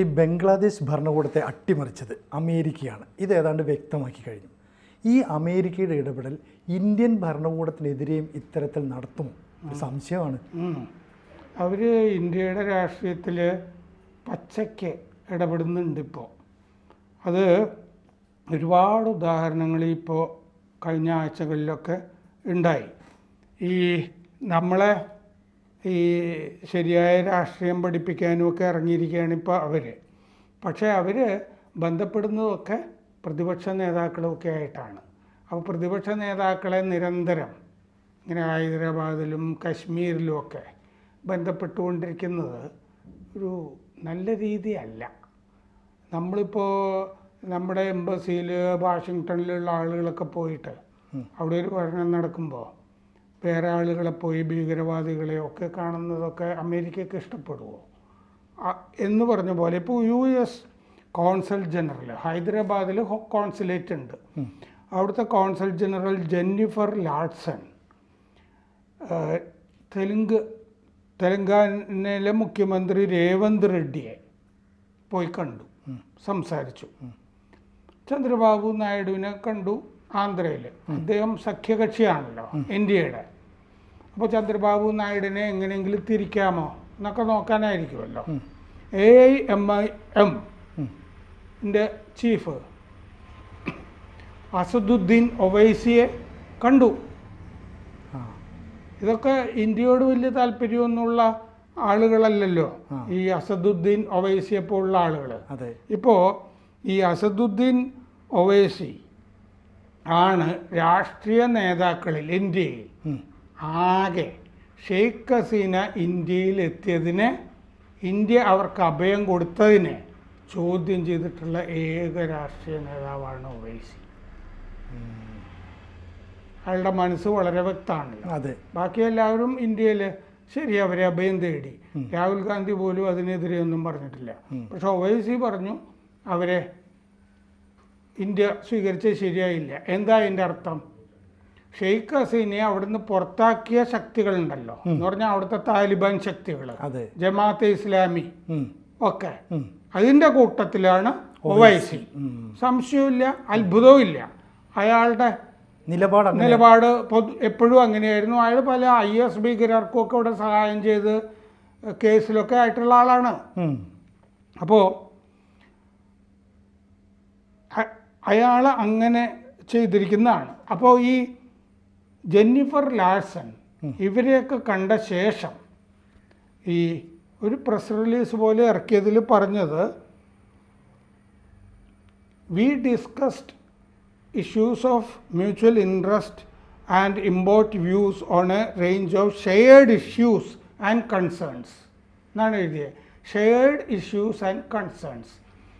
ഈ ബംഗ്ലാദേശ് ഭരണകൂടത്തെ അട്ടിമറിച്ചത് അമേരിക്കയാണ്. ഇത് ഏതാണ്ട് വ്യക്തമാക്കി കഴിഞ്ഞു. ഈ അമേരിക്കയുടെ ഇടപെടൽ ഇന്ത്യൻ ഭരണകൂടത്തിനെതിരെയും ഇത്തരത്തിൽ നടത്തുമോ? സംശയമാണ്. അവർ ഇന്ത്യയുടെ രാഷ്ട്രീയത്തിൽ പച്ചയ്ക്ക് ഇടപെടുന്നുണ്ട്. ഇപ്പോൾ അത് ഒരുപാട് ഉദാഹരണങ്ങൾ ഇപ്പോൾ കഴിഞ്ഞ ആഴ്ചകളിലൊക്കെ ഉണ്ടായി. ഈ നമ്മളെ ഈ ശരിയായ രാഷ്ട്രീയം പഠിപ്പിക്കാനും ഒക്കെ ഇറങ്ങിയിരിക്കുകയാണ് ഇപ്പോൾ അവർ. പക്ഷേ അവർ ബന്ധപ്പെടുന്നതൊക്കെ പ്രതിപക്ഷ നേതാക്കളൊക്കെ ആയിട്ടാണ്. അപ്പോൾ പ്രതിപക്ഷ നേതാക്കളെ നിരന്തരം ഇങ്ങനെ ഹൈദരാബാദിലും കശ്മീരിലുമൊക്കെ ബന്ധപ്പെട്ടുകൊണ്ടിരിക്കുന്നത് ഒരു നല്ല രീതിയല്ല. നമ്മളിപ്പോൾ നമ്മുടെ എംബസിയിൽ വാഷിങ്ടണിലുള്ള ആളുകളൊക്കെ പോയിട്ട് അവിടെ ഒരു പഠനം നടക്കുമ്പോൾ വേറെ ആളുകളെ പോയി ഭീകരവാദികളെയൊക്കെ കാണുന്നതൊക്കെ അമേരിക്കയ്ക്ക് ഇഷ്ടപ്പെടുമോ എന്ന് പറഞ്ഞ പോലെ ഇപ്പോൾ US കോൺസൽ ജനറൽ ഹൈദരാബാദിൽ കോൺസുലേറ്റ് ഉണ്ട്. അവിടുത്തെ കോൺസൽ ജനറൽ ജെന്നിഫർ ലാഡ്സൺ തെലങ്കാനയിലെ മുഖ്യമന്ത്രി രേവന്ത് റെഡ്ഡിയെ പോയി കണ്ടു, സംസാരിച്ചു. ചന്ദ്രബാബു നായിഡുവിനെ കണ്ടു ആന്ധ്രയിൽ. അദ്ദേഹം സഖ്യകക്ഷിയാണല്ലോ ഇന്ത്യയുടെ. അപ്പോൾ ചന്ദ്രബാബു നായിഡുവിനെ എങ്ങനെയെങ്കിലും തിരിക്കാമോ എന്നൊക്കെ നോക്കാനായിരിക്കുമല്ലോ. AIMIMൻ്റെ ചീഫ് അസദുദ്ദീൻ ഒവൈസിയെ കണ്ടു. ഇതൊക്കെ ഇന്ത്യയോട് വലിയ താല്പര്യമൊന്നുമുള്ള ആളുകളല്ലല്ലോ ഈ അസദുദ്ദീൻ ഒവൈസിയെ പോലുള്ള ആളുകൾ. ഇപ്പോൾ ഈ അസദുദ്ദീൻ ഒവൈസി ആണ് രാഷ്ട്രീയ നേതാക്കളിൽ ഇന്ത്യയിൽ ആകെ ഷെയ്ഖ് ഹസീന ഇന്ത്യയിൽ എത്തിയതിനെ, ഇന്ത്യ അവർക്ക് അഭയം കൊടുത്തതിനെ ചോദ്യം ചെയ്തിട്ടുള്ള ഏക രാഷ്ട്രീയ നേതാവാണ് ഒവൈസി. അയാളുടെ മനസ്സ് വളരെ വ്യക്തമാണല്ലോ. ബാക്കി എല്ലാവരും ഇന്ത്യയിൽ ശരി അവരെ അഭയം തേടി. രാഹുൽ ഗാന്ധി പോലും അതിനെതിരെ ഒന്നും പറഞ്ഞിട്ടില്ല. പക്ഷെ ഒവൈസി പറഞ്ഞു അവരെ ഇന്ത്യ സ്വീകരിച്ചത് ശരിയായില്ല. എന്താ അതിൻ്റെ അർത്ഥം? ഷെയ്ഖ് ഹസീനയെ അവിടുന്ന് പുറത്താക്കിയ ശക്തികളുണ്ടല്ലോ എന്ന് പറഞ്ഞാൽ അവിടുത്തെ താലിബാൻ ശക്തികൾ, ജമാഅത്തെ ഇസ്ലാമി ഒക്കെ, അതിൻ്റെ കൂട്ടത്തിലാണ് ഒവൈസി. സംശയമില്ല, അത്ഭുതവും ഇല്ല. അയാളുടെ നിലപാട് എപ്പോഴും അങ്ങനെയായിരുന്നു. അയാൾ പല IS ഭീകരർക്കും ഒക്കെ ഇവിടെ സഹായം ചെയ്ത് കേസിലൊക്കെ ആയിട്ടുള്ള ആളാണ്. അപ്പോൾ അയാൾ അങ്ങനെ ചെയ്തിരിക്കുന്നതാണ്. അപ്പോൾ ഈ ജെന്നിഫർ ലാഡ്സൺ ഇവരെയൊക്കെ കണ്ട ശേഷം ഈ ഒരു പ്രസ് റിലീസ് പോലെ ഇറക്കിയതിൽ പറഞ്ഞത്, we discussed issues of mutual interest and import views on a range of shared issues and concerns എന്നാണ് എഴുതിയത്. ഷെയർഡ് ഇഷ്യൂസ് ആൻഡ് കൺസേൺസ്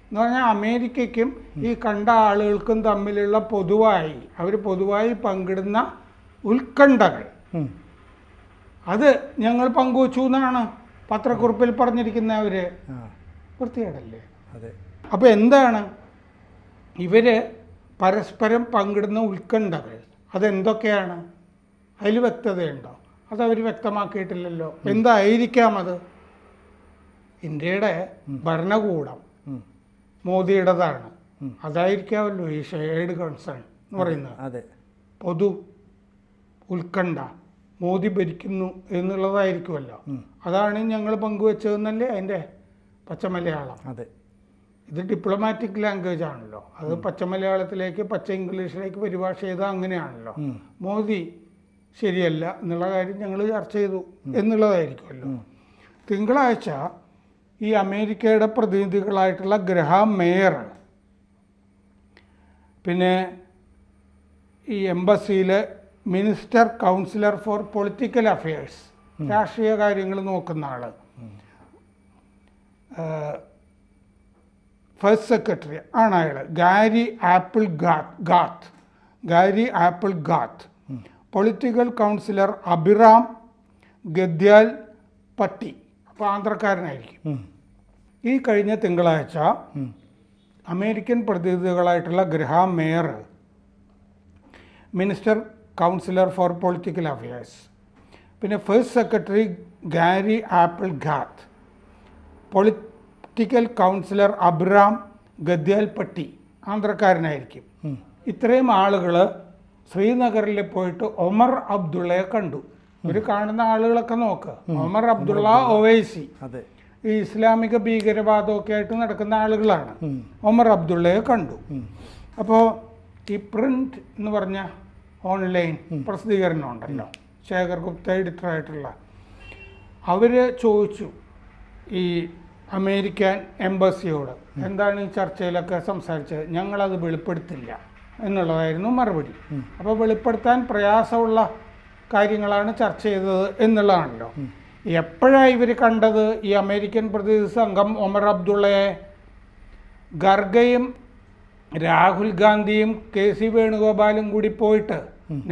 എന്ന് പറഞ്ഞാൽ അമേരിക്കയ്ക്കും ഈ കണ്ട ആളുകൾക്കും തമ്മിലുള്ള അവർ പൊതുവായി പങ്കിടുന്ന ഉത്കണ്ഠകൾ അത് ഞങ്ങൾ പങ്കുവച്ചു എന്നാണ് പത്രക്കുറിപ്പിൽ പറഞ്ഞിരിക്കുന്നവർ. വൃത്തികേടല്ലേ? അപ്പോൾ എന്താണ് ഇവർ പരസ്പരം പങ്കിടുന്ന ഉത്കണ്ഠകൾ? അതെന്തൊക്കെയാണ്? അതിൽ വ്യക്തതയുണ്ടോ? അതവർ വ്യക്തമാക്കിയിട്ടില്ലല്ലോ. എന്തായിരിക്കാം അത്? ഇന്ത്യയുടെ ഭരണകൂടം മോദിയുടേതാണ്, അതായിരിക്കാമല്ലോ ഈ ഷെയർഡ് കൺസേൺ എന്ന് പറയുന്നത്. പൊതു ഉത്കണ്ഠ മോദി ഭരിക്കുന്നു എന്നുള്ളതായിരിക്കുമല്ലോ. അതാണ് ഞങ്ങൾ പങ്കുവെച്ചതെന്നല്ലേ അതിൻ്റെ പച്ചമലയാളം. ഇത് ഡിപ്ലോമാറ്റിക് ലാംഗ്വേജ് ആണല്ലോ. അത് പച്ച മലയാളത്തിലേക്ക് പച്ച ഇംഗ്ലീഷിലേക്ക് പരിഭാഷ ചെയ്താൽ അങ്ങനെയാണല്ലോ. മോദി ശരിയല്ല എന്നുള്ള കാര്യം ഞങ്ങൾ ചർച്ച ചെയ്തു എന്നുള്ളതായിരിക്കുമല്ലോ. തിങ്കളാഴ്ച ഈ അമേരിക്കയുടെ പ്രതിനിധികളായിട്ടുള്ള ഗ്രഹാം മേയർ, പിന്നെ ഈ എംബസിയിലെ minister counsellor for political affairs, രാഷ്ട്രീയ കാര്യങ്ങൾ നോക്കുന്ന ആൾ, ഫസ്റ്റ് സെക്രട്ടറി ആണ് അയാൾ, Gary Applegarth, political counsellor Abhiram Gadyalpatti, അപ്പോൾ ആന്ധ്രക്കാരനായിരിക്കും. ഈ കഴിഞ്ഞ തിങ്കളാഴ്ച അമേരിക്കൻ പ്രതിനിധികളായിട്ടുള്ള Graham Mayer, minister counsellor for political affairs, പിന്നെ first secretary Gary Applegarth, political counsellor Abram Gadyalpatti, ആന്ധ്രക്കാരനായിരിക്കും. ഇത്രയും ആളുകൾ ശ്രീനഗറിൽ പോയിട്ട് ഒമർ അബ്ദുള്ളയെ കണ്ടു. ഇവർ കാണുന്ന ആളുകളൊക്കെ നോക്ക്, ഒമർ അബ്ദുള്ള ഒവൈസി, ഈ ഇസ്ലാമിക ഭീകരവാദമൊക്കെ ആയിട്ട് നടക്കുന്ന ആളുകളാണ്. ഒമർ അബ്ദുള്ളയെ കണ്ടു. അപ്പോൾ ഈ പ്രിന്റ് എന്ന് പറഞ്ഞ ഓൺലൈൻ പ്രസിദ്ധീകരണം ഉണ്ടല്ലോ, ശേഖർ ഗുപ്ത എഡിറ്ററായിട്ടുള്ള, അവർ ചോദിച്ചു ഈ അമേരിക്കൻ എംബസിയോട് എന്താണ് ഈ ചർച്ചയിലൊക്കെ സംസാരിച്ചത്, ഞങ്ങളത് വെളിപ്പെടുത്തില്ല എന്നുള്ളതായിരുന്നു മറുപടി. അപ്പോൾ വെളിപ്പെടുത്താൻ പ്രയാസമുള്ള കാര്യങ്ങളാണ് ചർച്ച ചെയ്തത് എന്നുള്ളതാണല്ലോ. എപ്പോഴാണ് ഇവർ കണ്ടത് ഈ അമേരിക്കൻ പ്രതിനിധി സംഘം ഒമർ അബ്ദുള്ളയെ? ഖർഗയും രാഹുൽ ഗാന്ധിയും KC വേണുഗോപാലും കൂടി പോയിട്ട്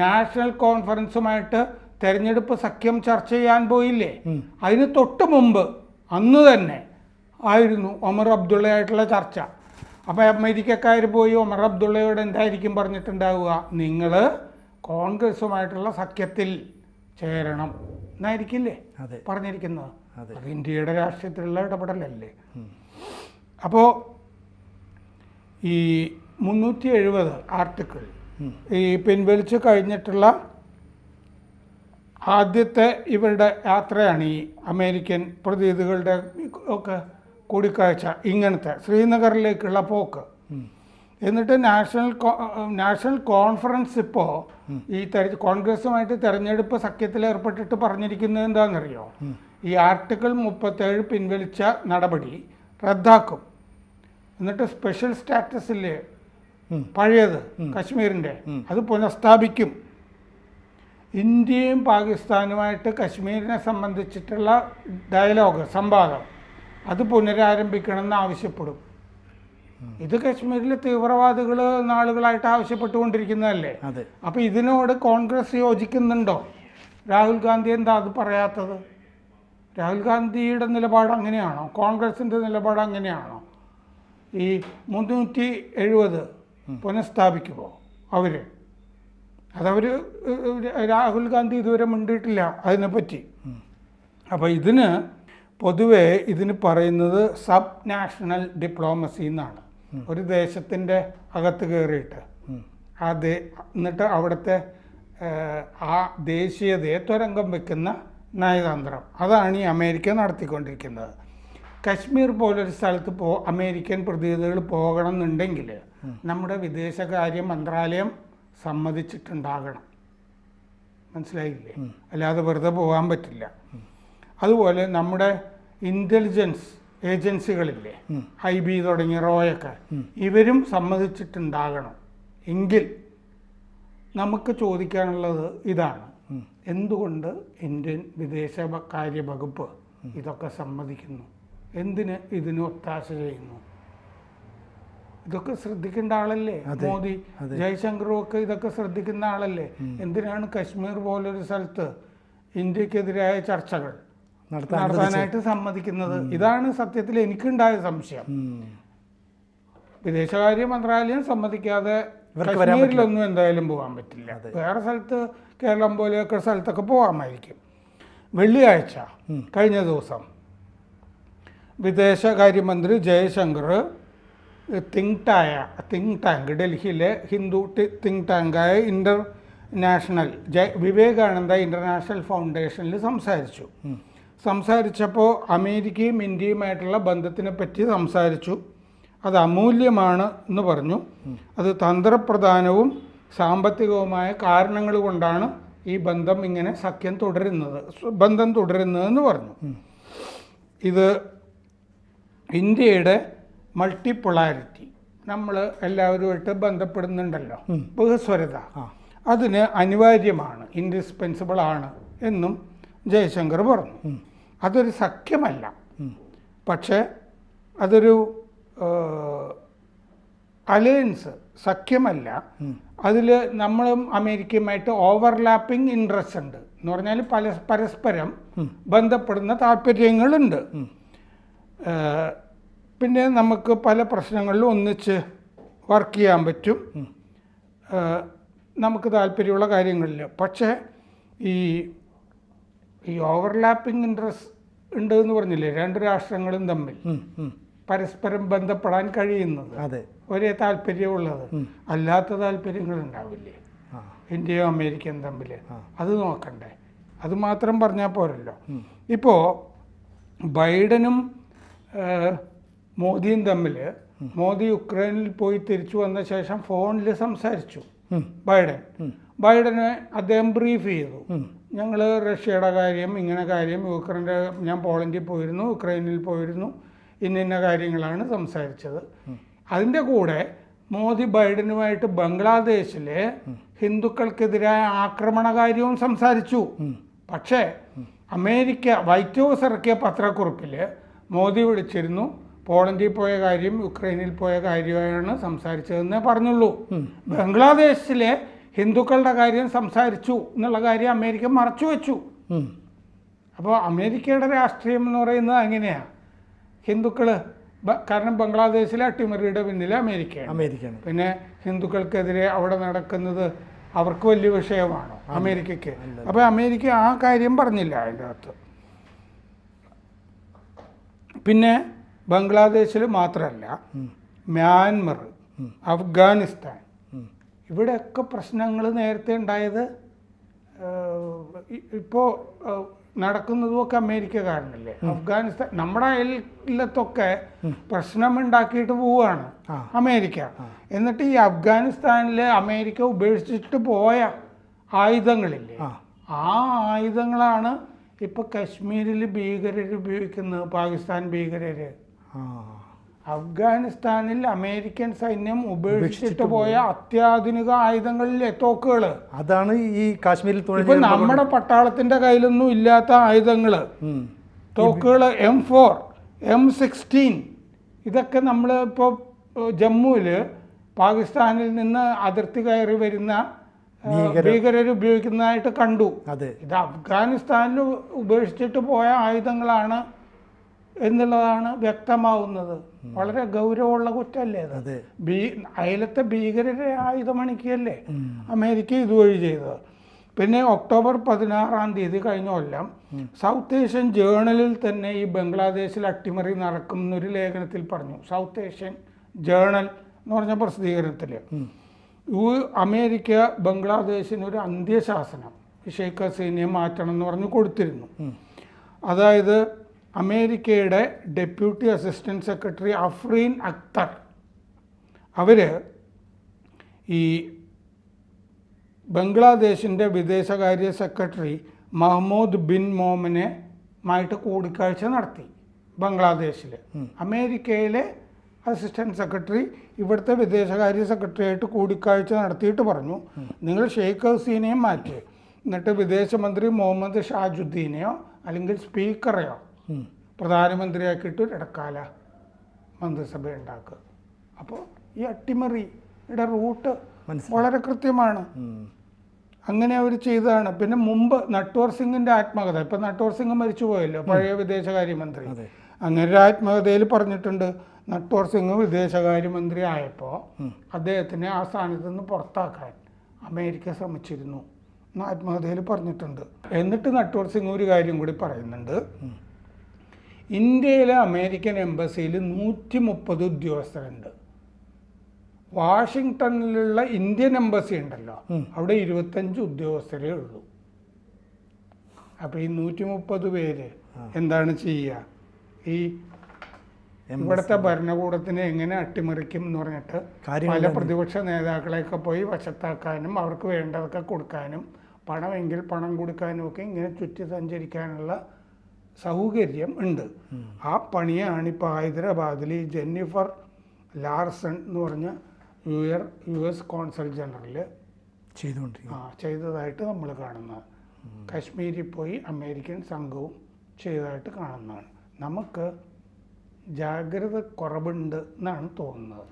നാഷണൽ കോൺഫറൻസുമായിട്ട് തെരഞ്ഞെടുപ്പ് സഖ്യം ചർച്ച ചെയ്യാൻ പോയില്ലേ, അതിന് തൊട്ട് മുമ്പ് അന്ന് തന്നെ ആയിരുന്നു ഒമർ അബ്ദുള്ളയായിട്ടുള്ള ചർച്ച. അപ്പോൾ അമേരിക്കക്കാർ പോയി ഒമർ അബ്ദുള്ളയോട് എന്തായിരിക്കും പറഞ്ഞിട്ടുണ്ടാവുക, നിങ്ങൾ കോൺഗ്രസുമായിട്ടുള്ള സഖ്യത്തിൽ ചേരണം എന്നായിരിക്കില്ലേ പറഞ്ഞിരിക്കുന്നത്. അത് ഇന്ത്യയുടെ രാഷ്ട്രീയത്തിലുള്ള ഇടപെടലല്ലേ. അപ്പോൾ ഈ 370 ആർട്ടിക്കിൾ ഈ പിൻവലിച്ച് കഴിഞ്ഞിട്ടുള്ള ആദ്യത്തെ ഇവരുടെ യാത്രയാണ് ഈ അമേരിക്കൻ പ്രതിനിധികളുടെ ഒക്കെ കൂടിക്കാഴ്ച, ഇങ്ങനത്തെ ശ്രീനഗറിലേക്കുള്ള പോക്ക്. എന്നിട്ട് നാഷണൽ കോൺഫറൻസ് ഇപ്പോൾ ഈ കോൺഗ്രസുമായിട്ട് തെരഞ്ഞെടുപ്പ് സഖ്യത്തിൽ ഏർപ്പെട്ടിട്ട് പറഞ്ഞിരിക്കുന്നത് എന്താണെന്നറിയോ, ഈ ആർട്ടിക്കിൾ 37 പിൻവലിച്ച നടപടി റദ്ദാക്കും. എന്നിട്ട് സ്പെഷ്യൽ സ്റ്റാറ്റസില്ലേ പഴയത് കശ്മീരിൻ്റെ, അത് പുനഃസ്ഥാപിക്കും. ഇന്ത്യയും പാകിസ്ഥാനുമായിട്ട് കശ്മീരിനെ സംബന്ധിച്ചിട്ടുള്ള ഡയലോഗ്, സംവാദം, അത് പുനരാരംഭിക്കണമെന്ന് ആവശ്യപ്പെടും. ഇത് കശ്മീരിലെ തീവ്രവാദികൾ നാളുകളായിട്ട് ആവശ്യപ്പെട്ടുകൊണ്ടിരിക്കുന്നതല്ലേ. അപ്പോൾ ഇതിനോട് കോൺഗ്രസ് യോജിക്കുന്നുണ്ടോ? രാഹുൽ ഗാന്ധി എന്താ അത് പറയാത്തത്? രാഹുൽ ഗാന്ധിയുടെ നിലപാട് അങ്ങനെയാണോ? കോൺഗ്രസിൻ്റെ നിലപാട് അങ്ങനെയാണോ? ഈ 370 പുനഃസ്ഥാപിക്കുമോ അവർ? അതവർ രാഹുൽ ഗാന്ധി ഇതുവരെ മിണ്ടിയിട്ടില്ല അതിനെപ്പറ്റി. അപ്പോൾ പൊതുവേ ഇതിന് പറയുന്നത് സബ് നാഷണൽ ഡിപ്ലോമസി എന്നാണ്. ഒരു ദേശത്തിൻ്റെ അകത്ത് കയറിയിട്ട് എന്നിട്ട് അവിടുത്തെ ആ ദേശീയതയെ തുരങ്കം വെക്കുന്ന നയതന്ത്രം, അതാണ് ഈ അമേരിക്ക നടത്തിക്കൊണ്ടിരിക്കുന്നത്. കശ്മീർ പോലൊരു സ്ഥലത്ത് അമേരിക്കൻ പ്രതിനിധികൾ പോകണം എന്നുണ്ടെങ്കിൽ നമ്മുടെ വിദേശകാര്യ മന്ത്രാലയം സമ്മതിച്ചിട്ടുണ്ടാകണം. മനസ്സിലായില്ലേ? അല്ലാതെ വെറുതെ പോകാൻ പറ്റില്ല. അതുപോലെ നമ്മുടെ ഇൻ്റലിജൻസ് ഏജൻസികളില്ലേ, IB തുടങ്ങിയ റോയൊക്കെ, ഇവരും സമ്മതിച്ചിട്ടുണ്ടാകണം. എങ്കിൽ നമുക്ക് ചോദിക്കാനുള്ളത് ഇതാണ്, എന്തുകൊണ്ട് ഇന്ത്യൻ വിദേശകാര്യ വകുപ്പ് ഇതൊക്കെ സമ്മതിക്കുന്നു? എന്തിന് ഇതിന് ഒത്താശ ചെയ്യുന്നു? ഇതൊക്കെ ശ്രദ്ധിക്കേണ്ട ആളല്ലേ മോദി, ജയശങ്കറും ഒക്കെ ഇതൊക്കെ ശ്രദ്ധിക്കുന്ന ആളല്ലേ. എന്തിനാണ് കശ്മീർ പോലൊരു സ്ഥലത്ത് ഇന്ത്യക്കെതിരായ ചർച്ചകൾ നടത്താനായിട്ട് സമ്മതിക്കുന്നത്? ഇതാണ് സത്യത്തിൽ എനിക്കുണ്ടായ സംശയം. വിദേശകാര്യ മന്ത്രാലയം സമ്മതിക്കാതെ കശ്മീരിലൊന്നും എന്തായാലും പോകാൻ പറ്റില്ല. വേറെ സ്ഥലത്ത് കേരളം പോലെയൊക്കെ സ്ഥലത്തൊക്കെ പോകാമായിരിക്കും. വെള്ളിയാഴ്ച കഴിഞ്ഞ ദിവസം വിദേശകാര്യമന്ത്രി ജയശങ്കർ തിങ്ക് ടാങ്ക് ഡൽഹിയിലെ ഹിന്ദു തിങ്ക് ടാങ്കായ ഇൻ്റർനാഷണൽ വിവേകാനന്ദ ഇൻ്റർനാഷണൽ ഫൗണ്ടേഷനിൽ സംസാരിച്ചപ്പോൾ അമേരിക്കയും ഇന്ത്യയുമായിട്ടുള്ള ബന്ധത്തിനെ പറ്റി സംസാരിച്ചു. അത് അമൂല്യമാണ് എന്ന് പറഞ്ഞു. അത് തന്ത്രപ്രധാനവും സാമ്പത്തികവുമായ കാരണങ്ങൾ കൊണ്ടാണ് ഈ ബന്ധം ഇങ്ങനെ ബന്ധം തുടരുന്നതെന്ന് പറഞ്ഞു. ഇത് ഇന്ത്യയുടെ മൾട്ടിപ്പൊളാരിറ്റി, നമ്മൾ എല്ലാവരുമായിട്ട് ബന്ധപ്പെടുന്നുണ്ടല്ലോ, ബഹുസ്വരത, അതിന് അനിവാര്യമാണ്, ഇൻഡിസ്പെൻസിബിൾ ആണ് എന്നും ജയശങ്കർ പറഞ്ഞു. അതൊരു സഖ്യമല്ല, പക്ഷേ അതൊരു അലയൻസ്, സഖ്യമല്ല. അതിൽ നമ്മളും അമേരിക്കയുമായിട്ട് ഓവർലാപ്പിംഗ് ഇൻട്രസ്റ്റ് ഉണ്ട് എന്ന് പറഞ്ഞാൽ പരസ്പരം ബന്ധപ്പെടുന്ന താല്പര്യങ്ങളുണ്ട്. പിന്നെ നമുക്ക് പല പ്രശ്നങ്ങളിലും ഒന്നിച്ച് വർക്ക് ചെയ്യാൻ പറ്റും, നമുക്ക് താല്പര്യമുള്ള കാര്യങ്ങളിൽ. പക്ഷേ ഈ ഓവർലാപ്പിംഗ് ഇൻട്രസ്റ്റ് ഉണ്ട് എന്ന് പറഞ്ഞില്ലേ രണ്ട് രാഷ്ട്രങ്ങളും തമ്മിൽ, പരസ്പരം ബന്ധപ്പെടാൻ കഴിയുന്നത്, അതെ, ഒരേ താല്പര്യമുള്ളത്. അല്ലാത്ത താല്പര്യങ്ങൾ ഉണ്ടാവില്ലേ ഇന്ത്യയും അമേരിക്കയും തമ്മിൽ? അത് നോക്കണ്ടേ? അത് മാത്രം പറഞ്ഞാൽ പോരല്ലോ. ഇപ്പോൾ ബൈഡനും മോദിയും തമ്മിൽ, മോദി യുക്രൈനിൽ പോയി തിരിച്ചു വന്ന ശേഷം ഫോണിൽ സംസാരിച്ചു ബൈഡന് അദ്ദേഹം ബ്രീഫ് ചെയ്തു. ഞങ്ങൾ റഷ്യയുടെ കാര്യം, ഇങ്ങനെ കാര്യം, യുക്രൈൻ്റെ, ഞാൻ പോളണ്ടിൽ പോയിരുന്നു, യുക്രൈനിൽ പോയിരുന്നു, ഇന്ന കാര്യങ്ങളാണ് സംസാരിച്ചത്. അതിൻ്റെ കൂടെ മോദി ബൈഡനുമായിട്ട് ബംഗ്ലാദേശിലെ ഹിന്ദുക്കൾക്കെതിരായ ആക്രമണകാര്യവും സംസാരിച്ചു. പക്ഷേ അമേരിക്ക വൈറ്റ് ഹൗസ് ഇറക്കിയ പത്രക്കുറിപ്പിൽ മോദി വിളിച്ചിരുന്നു, പോളണ്ടിൽ പോയ കാര്യം, യുക്രൈനിൽ പോയ കാര്യമാണ് സംസാരിച്ചതെന്നേ പറഞ്ഞുള്ളൂ. ബംഗ്ലാദേശിലെ ഹിന്ദുക്കളുടെ കാര്യം സംസാരിച്ചു എന്നുള്ള കാര്യം അമേരിക്ക മറച്ചു വെച്ചു. അപ്പോൾ അമേരിക്കയുടെ രാഷ്ട്രീയം എന്ന് പറയുന്നത് അങ്ങനെയാണ്. ഹിന്ദുക്കൾ, കാരണം ബംഗ്ലാദേശിലെ അട്ടിമറിയുടെ പിന്നിൽ അമേരിക്കയാണ്. പിന്നെ ഹിന്ദുക്കൾക്കെതിരെ അവിടെ നടക്കുന്നത് അവർക്ക് വലിയ വിഷയമാണോ അമേരിക്കയ്ക്ക്? അപ്പോൾ അമേരിക്ക ആ കാര്യം പറഞ്ഞില്ല അതിൻ്റെ അകത്ത്. പിന്നെ ബംഗ്ലാദേശിൽ മാത്രമല്ല, മ്യാൻമർ, അഫ്ഗാനിസ്ഥാൻ, ഇവിടെയൊക്കെ പ്രശ്നങ്ങൾ നേരത്തെ ഉണ്ടായത് ഇപ്പോൾ നടക്കുന്നതുമൊക്കെ അമേരിക്ക കാരണല്ലേ. അഫ്ഗാനിസ്ഥാൻ, നമ്മുടെ അയലത്തൊക്കെ പ്രശ്നമുണ്ടാക്കിയിട്ട് പോവുകയാണ് അമേരിക്ക. എന്നിട്ട് ഈ അഫ്ഗാനിസ്ഥാനിൽ അമേരിക്ക ഉപേക്ഷിച്ചിട്ട് പോയ ആയുധങ്ങളില്ലേ, ആ ആയുധങ്ങളാണ് ഇപ്പോൾ കശ്മീരിൽ ഭീകരർ ഉപയോഗിക്കുന്നത്, പാകിസ്ഥാൻ ഭീകരർ. അഫ്ഗാനിസ്ഥാനിൽ അമേരിക്കൻ സൈന്യം ഉപേക്ഷിച്ചിട്ട് പോയ അത്യാധുനിക ആയുധങ്ങളിലെ തോക്കുകൾ, അതാണ് ഈ കാശ്മീരിൽ. ഇപ്പൊ നമ്മുടെ പട്ടാളത്തിന്റെ കയ്യിലൊന്നും ഇല്ലാത്ത ആയുധങ്ങള്, തോക്കുകൾ, M4, M16, ഇതൊക്കെ നമ്മൾ ഇപ്പോൾ ജമ്മുവിൽ പാകിസ്ഥാനിൽ നിന്ന് അതിർത്തി കയറി വരുന്ന ഭീകരർ ഉപയോഗിക്കുന്നതായിട്ട് കണ്ടു. ഇത് അഫ്ഗാനിസ്ഥാനിൽ ഉപേക്ഷിച്ചിട്ട് പോയ ആയുധങ്ങളാണ് എന്നുള്ളതാണ് വ്യക്തമാവുന്നത്. വളരെ ഗൗരവമുള്ള കുറ്റമല്ലേ അത്? അയലത്തെ ഭീകരരെ ആയുധമണിക്കുകയല്ലേ അമേരിക്ക ഇതുവഴി ചെയ്തത്. പിന്നെ ഒക്ടോബർ 16 കഴിഞ്ഞ കൊല്ലം സൗത്ത് ഏഷ്യൻ ജേണലിൽ തന്നെ ഈ ബംഗ്ലാദേശിൽ അട്ടിമറി നടക്കും എന്നൊരു ലേഖനത്തിൽ പറഞ്ഞു. സൗത്ത് ഏഷ്യൻ ജേണൽ എന്ന് പറഞ്ഞ പ്രസിദ്ധീകരണത്തിൽ അമേരിക്ക ബംഗ്ലാദേശിന് ഒരു അന്ത്യശാസനം, ഷെയ്ഖ് ഹസീനയെ മാറ്റണം എന്ന് പറഞ്ഞ് കൊടുത്തിരുന്നു. അതായത് അമേരിക്കയുടെ deputy assistant secretary Afreen Akhtar, അവർ ഈ ബംഗ്ലാദേശിൻ്റെ വിദേശകാര്യ സെക്രട്ടറി മഹ്മൂദ് ബിൻ മോമനുമായിട്ട് കൂടിക്കാഴ്ച നടത്തി ബംഗ്ലാദേശിൽ. അമേരിക്കയിലെ അസിസ്റ്റൻറ്റ് സെക്രട്ടറി ഇവിടുത്തെ വിദേശകാര്യ സെക്രട്ടറിയായിട്ട് കൂടിക്കാഴ്ച നടത്തിയിട്ട് പറഞ്ഞു, നിങ്ങൾ ഷെയ്ഖ് ഹസീനയെ മാറ്റി, എന്നിട്ട് വിദേശമന്ത്രി മുഹമ്മദ് ഷാജുദ്ദീനെയോ അല്ലെങ്കിൽ സ്പീക്കറെയോ പ്രധാനമന്ത്രിയാക്കിയിട്ട് ഇടക്കാല മന്ത്രിസഭ ഉണ്ടാക്കുക. അപ്പോൾ ഈ അട്ടിമറിയുടെ റൂട്ട് വളരെ കൃത്യമാണ്. അങ്ങനെ അവർ ചെയ്തതാണ്. പിന്നെ മുമ്പ് നട്വർ സിംഗിൻ്റെ ആത്മകഥ, ഇപ്പം നട്വർ സിംഗ് മരിച്ചു പോയല്ലോ, പഴയ വിദേശകാര്യമന്ത്രി, അങ്ങനെ ആത്മകഥയിൽ പറഞ്ഞിട്ടുണ്ട്, നട്വർ സിംഗ് വിദേശകാര്യമന്ത്രി ആയപ്പോൾ അദ്ദേഹത്തിനെ ആ സ്ഥാനത്ത് നിന്ന് പുറത്താക്കാൻ അമേരിക്ക ശ്രമിച്ചിരുന്നു എന്ന് ആത്മകഥയിൽ പറഞ്ഞിട്ടുണ്ട്. എന്നിട്ട് നട്വർ സിംഗ് ഒരു കാര്യം കൂടി പറയുന്നുണ്ട്, ഇന്ത്യയിലെ അമേരിക്കൻ എംബസിയിൽ 130 ഉദ്യോഗസ്ഥരുണ്ട്. വാഷിങ്ടണിലുള്ള ഇന്ത്യൻ എംബസി ഉണ്ടല്ലോ, അവിടെ 25 ഉദ്യോഗസ്ഥരേ ഉള്ളൂ. അപ്പോൾ ഈ 130 പേര് എന്താണ് ചെയ്യുക? ഈ ഇവിടുത്തെ ഭരണകൂടത്തിനെ എങ്ങനെ അട്ടിമറിക്കും എന്ന് പറഞ്ഞിട്ട് പല പ്രതിപക്ഷ നേതാക്കളെയൊക്കെ പോയി വശത്താക്കാനും അവർക്ക് വേണ്ടതൊക്കെ കൊടുക്കാനും പണമെങ്കിൽ പണം കൊടുക്കാനും ഒക്കെ ഇങ്ങനെ ചുറ്റി സഞ്ചരിക്കാനുള്ള സൗകര്യം ഉണ്ട്. ആ പണിയാണിപ്പോൾ ഹൈദരാബാദിൽ ഈ ജെന്നിഫർ ലാർസൺ എന്ന് പറഞ്ഞ US കോൺസൽ ജനറൽ ചെയ്തതായിട്ട് നമ്മൾ കാണുന്നത്. കശ്മീരിൽ പോയി അമേരിക്കൻ സംഘവും ചെയ്തതായിട്ട് കാണുന്നതാണ്. നമുക്ക് ജാഗ്രത കുറവുണ്ട് എന്നാണ് തോന്നുന്നത്.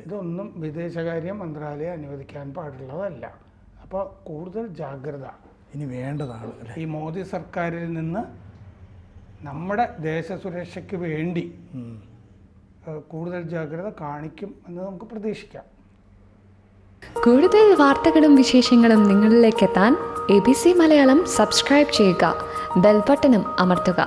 ഇതൊന്നും വിദേശകാര്യ മന്ത്രാലയം അനുവദിക്കാൻ പാടുള്ളതല്ല. അപ്പോൾ കൂടുതൽ ജാഗ്രത ഇനി വേണ്ടതാണ്. ഈ മോദി സർക്കാരിൽ നിന്ന് നമ്മുടെ ദേശസുരക്ഷയ്ക്ക് വേണ്ടി കൂടുതൽ ജാഗ്രത കാണിക്കും എന്ന് നമുക്ക് പ്രതീക്ഷിക്കാം. കൂടുതൽ വാർത്തകളും വിശേഷങ്ങളും നിങ്ങളിലേക്ക് എത്താൻ ABC മലയാളം സബ്സ്ക്രൈബ് ചെയ്യുക, ബെൽ ബട്ടണും അമർത്തുക.